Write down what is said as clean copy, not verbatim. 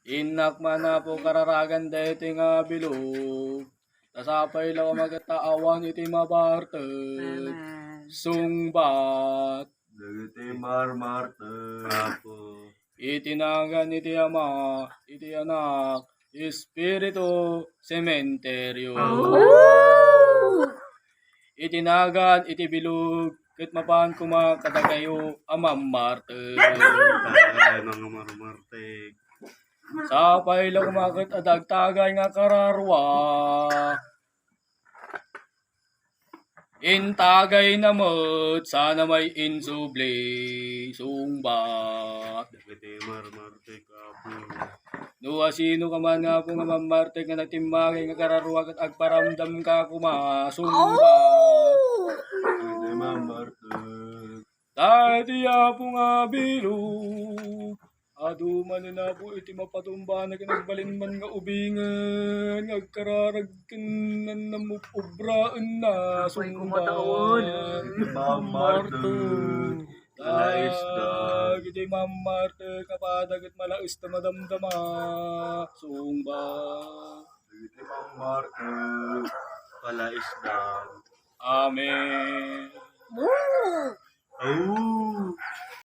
Inak mana po kararagan deti nga bilog. Tasapay law magtaawan iti mabarteg. Sungbat. Dagiti marmarte. Apo. Itinagan iti ama, iti anak, Espiritu Sementeryo. Itinagan iti bilog, ket mapan kumakatagayo amam marteg. Ay, mga marmarte. Sapay lang kumakit adagtagay nga kararwa. Intagay namot, sana may insuble, sungbat. Dagiti marmarte kapo. Nuwa sino ka man nga po nga mamarte nga nagtimbagay nga kararwa kat agparamdam ka kumasungbat. Dagiti marmarte. Dati po nga bilog. Aduman na po iti mapatumba na kinagbalin man nga ubingan ngagkararagkan na namupobraan na sumbat. Marmarte. Tag iti mamarte kapadagat malais na madamdama sumbat. Dagiti marmarte. Palaisdan. Amen. Oh!